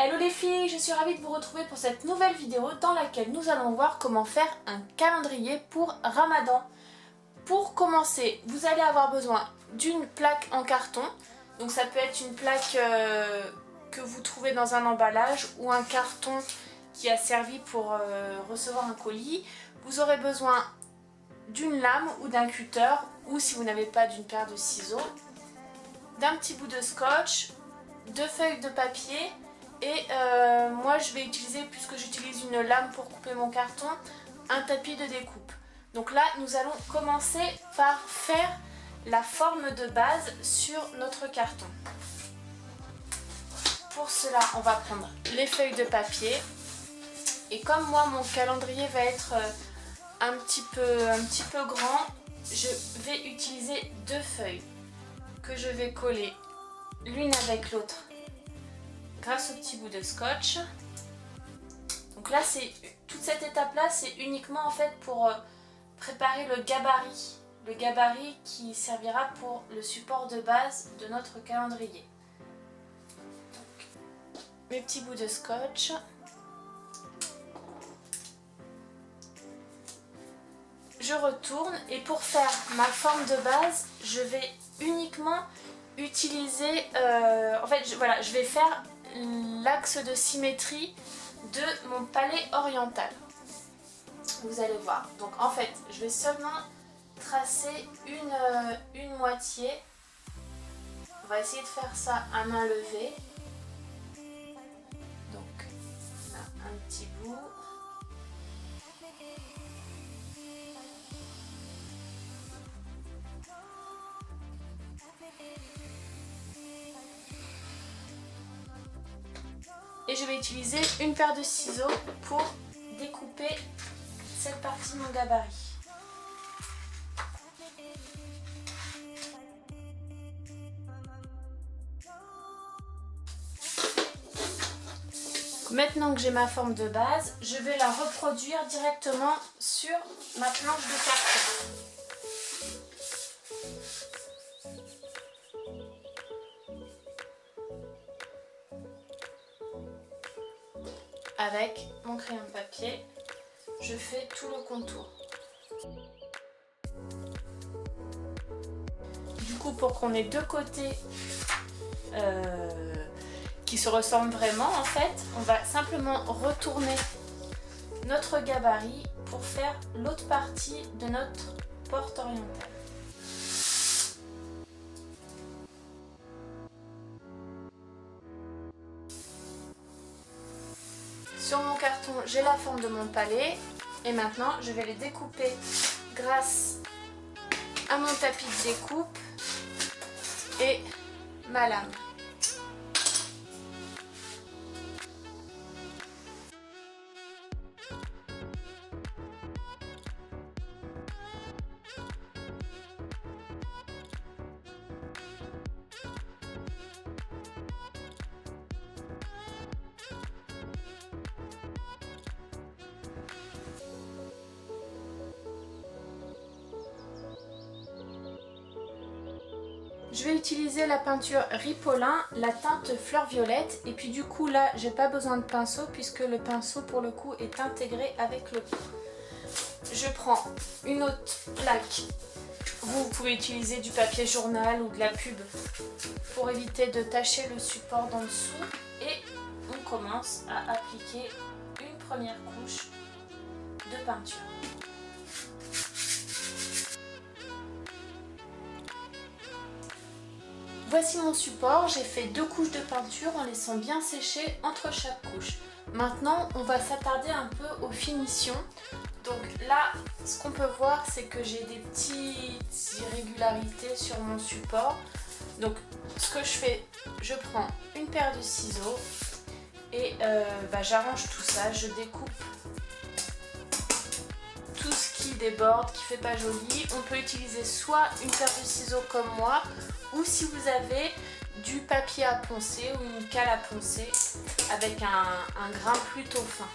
Hello les filles, je suis ravie de vous retrouver pour cette nouvelle vidéo dans laquelle nous allons voir comment faire un calendrier pour Ramadan. Pour commencer, vous allez avoir besoin d'une plaque en carton. Donc ça peut être une plaque que vous trouvez dans un emballage ou un carton qui a servi pour recevoir un colis. Vous aurez besoin d'une lame ou d'un cutter, ou si vous n'avez pas, d'une paire de ciseaux, d'un petit bout de scotch, 2 feuilles de papier et moi je vais utiliser, puisque j'utilise une lame pour couper mon carton, un tapis de découpe. Donc là nous allons commencer par faire la forme de base sur notre carton. Pour cela on va prendre les feuilles de papier et comme moi mon calendrier va être un petit peu grand, je vais utiliser 2 feuilles que je vais coller l'une avec l'autre grâce au petit bout de scotch. Donc là, toute cette étape là, c'est uniquement en fait pour préparer le gabarit qui servira pour le support de base de notre calendrier. Donc, mes petits bouts de scotch. Je retourne et pour faire ma forme de base, je vais uniquement utiliser, voilà, je vais faire l'axe de symétrie de mon palais oriental. Vous allez voir. Donc en fait, je vais seulement tracer une moitié. On va essayer de faire ça à main levée. Donc, on a un petit bout. Et je vais utiliser une paire de ciseaux pour découper cette partie de mon gabarit. Maintenant que j'ai ma forme de base, je vais la reproduire directement sur ma planche de carton. Avec mon crayon de papier, je fais tout le contour. Du coup, pour qu'on ait deux côtés qui se ressemblent vraiment, en fait, on va simplement retourner notre gabarit pour faire l'autre partie de notre porte orientale. Sur mon carton, j'ai la forme de mon palais et maintenant je vais les découper grâce à mon tapis de découpe et ma lame. Je vais utiliser la peinture Ripolin, la teinte fleur violette, et puis du coup là j'ai pas besoin de pinceau puisque le pinceau pour le coup est intégré avec le pot. Je prends une autre plaque, vous pouvez utiliser du papier journal ou de la pub pour éviter de tacher le support d'en dessous, et on commence à appliquer une première couche de peinture. Voici mon support, j'ai fait 2 couches de peinture en laissant bien sécher entre chaque couche. Maintenant, on va s'attarder un peu aux finitions. Donc là, ce qu'on peut voir, c'est que j'ai des petites irrégularités sur mon support. Donc ce que je fais, je prends une paire de ciseaux et j'arrange tout ça, je découpe tout ce qui déborde, qui fait pas joli. On peut utiliser soit une paire de ciseaux comme moi, ou si vous avez du papier à poncer ou une cale à poncer avec un grain plutôt fin.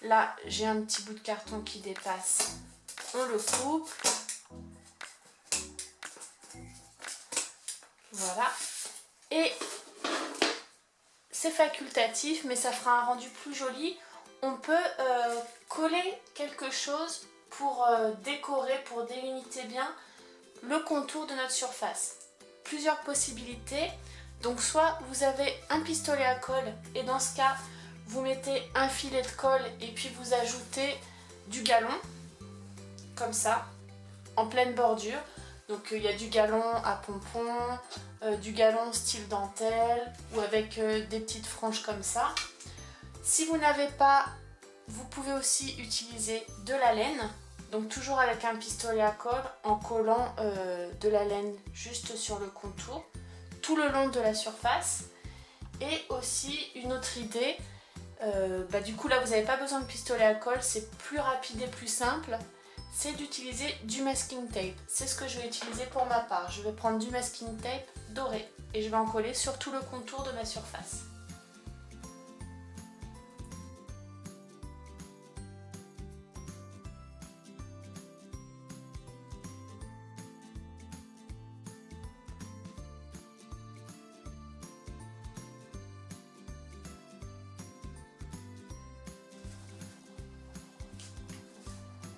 Là, j'ai un petit bout de carton qui dépasse. On le coupe. Voilà. Et c'est facultatif mais ça fera un rendu plus joli. On peut coller quelque chose pour décorer, pour délimiter bien le contour de notre surface. Plusieurs possibilités. Donc soit vous avez un pistolet à colle et dans ce cas vous mettez un filet de colle et puis vous ajoutez du galon comme ça en pleine bordure. Donc il y a du galon à pompons, du galon style dentelle ou avec des petites franges comme ça. Si vous n'avez pas, vous pouvez aussi utiliser de la laine. Donc toujours avec un pistolet à colle en collant de la laine juste sur le contour, tout le long de la surface. Et aussi une autre idée, du coup là vous n'avez pas besoin de pistolet à colle, c'est plus rapide et plus simple, c'est d'utiliser du masking tape. C'est ce que je vais utiliser pour ma part. Je vais prendre du masking tape doré et je vais en coller sur tout le contour de ma surface.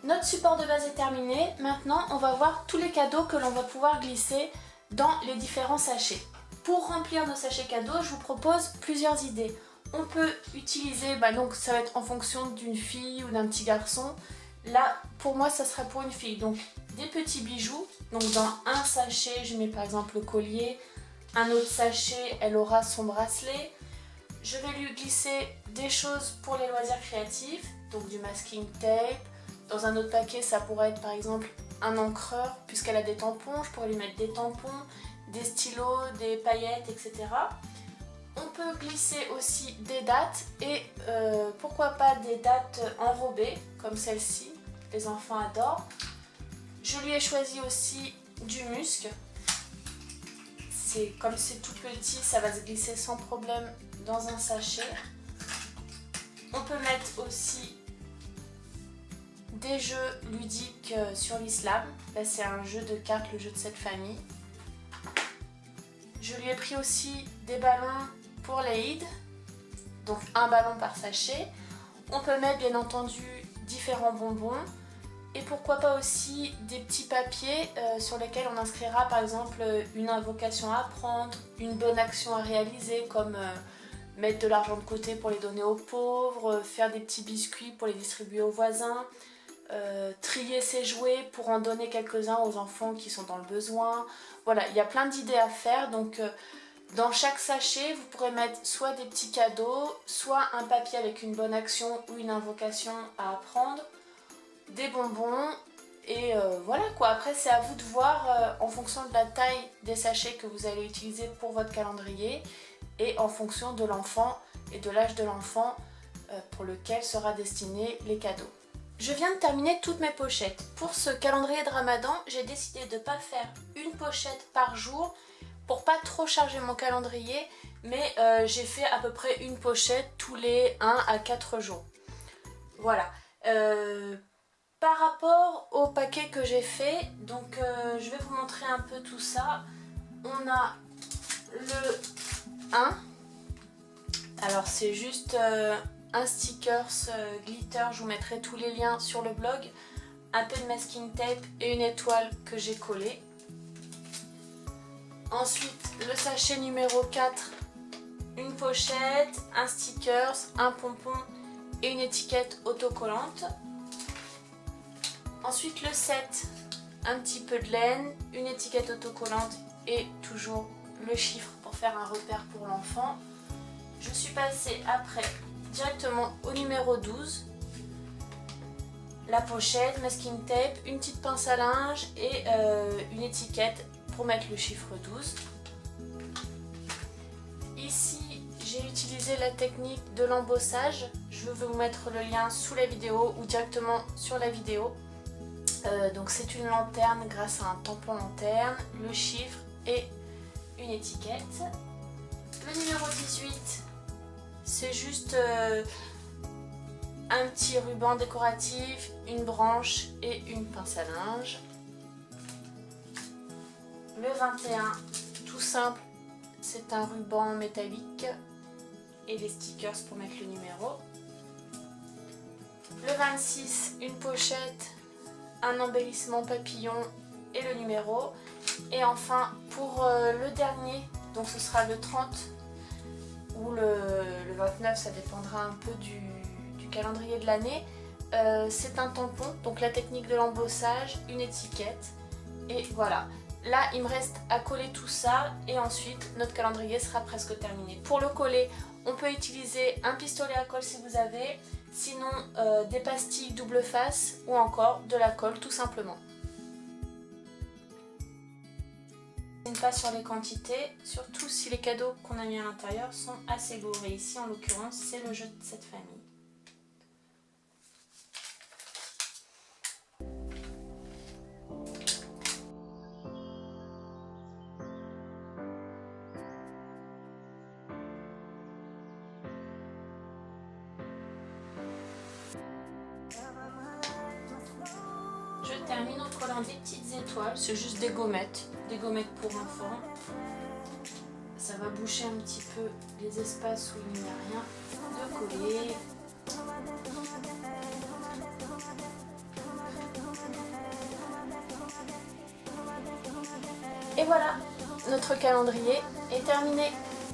Notre support de base est terminé. Maintenant, on va voir tous les cadeaux que l'on va pouvoir glisser dans les différents sachets. Pour remplir nos sachets cadeaux, je vous propose plusieurs idées. On peut utiliser, donc ça va être en fonction d'une fille ou d'un petit garçon. Là, pour moi, ça sera pour une fille. Donc, des petits bijoux. Donc, dans un sachet, je mets par exemple le collier. Un autre sachet, elle aura son bracelet. Je vais lui glisser des choses pour les loisirs créatifs. Donc, du masking tape. Dans un autre paquet, ça pourrait être par exemple un encreur, puisqu'elle a des tampons, je pourrais lui mettre des tampons, des stylos, des paillettes, etc. On peut glisser aussi des dates et pourquoi pas des dates enrobées, comme celle-ci, les enfants adorent. Je lui ai choisi aussi du musc. Comme c'est tout petit, ça va se glisser sans problème dans un sachet. On peut mettre aussi des jeux ludiques sur l'islam. Là c'est un jeu de cartes, le jeu de cette famille. Je lui ai pris aussi des ballons pour l'Aïd, donc un ballon par sachet. On peut mettre bien entendu différents bonbons et pourquoi pas aussi des petits papiers sur lesquels on inscrira par exemple une invocation à apprendre, une bonne action à réaliser comme mettre de l'argent de côté pour les donner aux pauvres, faire des petits biscuits pour les distribuer aux voisins, trier ses jouets pour en donner quelques-uns aux enfants qui sont dans le besoin. Voilà, il y a plein d'idées à faire. Donc dans chaque sachet, vous pourrez mettre soit des petits cadeaux, soit un papier avec une bonne action ou une invocation à apprendre, des bonbons et voilà quoi. Après c'est à vous de voir en fonction de la taille des sachets que vous allez utiliser pour votre calendrier et en fonction de l'enfant et de l'âge de l'enfant pour lequel sera destiné les cadeaux. Je viens de terminer toutes mes pochettes. Pour ce calendrier de Ramadan, j'ai décidé de ne pas faire une pochette par jour pour pas trop charger mon calendrier, mais j'ai fait à peu près une pochette tous les 1 à 4 jours. Voilà. Par rapport au paquet que j'ai fait, donc je vais vous montrer un peu tout ça. On a le 1. Alors c'est juste un stickers glitter, je vous mettrai tous les liens sur le blog, un peu de masking tape et une étoile que j'ai collée. Ensuite le sachet numéro 4, une pochette, un stickers, un pompon et une étiquette autocollante. Ensuite le 7, un petit peu de laine, une étiquette autocollante et toujours le chiffre pour faire un repère pour l'enfant. Je suis passée après directement au numéro 12, la pochette, masking tape, une petite pince à linge et une étiquette pour mettre le chiffre 12. Ici j'ai utilisé la technique de l'embossage, je vais vous mettre le lien sous la vidéo ou directement sur la vidéo. Donc c'est une lanterne grâce à un tampon lanterne, le chiffre et une étiquette. Le numéro 18, c'est juste un petit ruban décoratif, une branche et une pince à linge. Le 21, tout simple, c'est un ruban métallique et les stickers pour mettre le numéro. Le 26, une pochette, un embellissement papillon et le numéro. Et enfin pour le dernier, donc ce sera le 30 ou le 29, ça dépendra un peu du calendrier de l'année. C'est un tampon, donc la technique de l'embossage, une étiquette et voilà. Là il me reste à coller tout ça et ensuite notre calendrier sera presque terminé. Pour le coller, on peut utiliser un pistolet à colle si vous avez, sinon des pastilles double face ou encore de la colle tout simplement. Pas sur les quantités, surtout si les cadeaux qu'on a mis à l'intérieur sont assez lourds et ici en l'occurrence c'est le jeu de cette famille. Je termine en collant des petites étoiles, c'est juste des gommettes pour enfants. Ça va boucher un petit peu les espaces où il n'y a rien de collé. Et voilà, notre calendrier est terminé.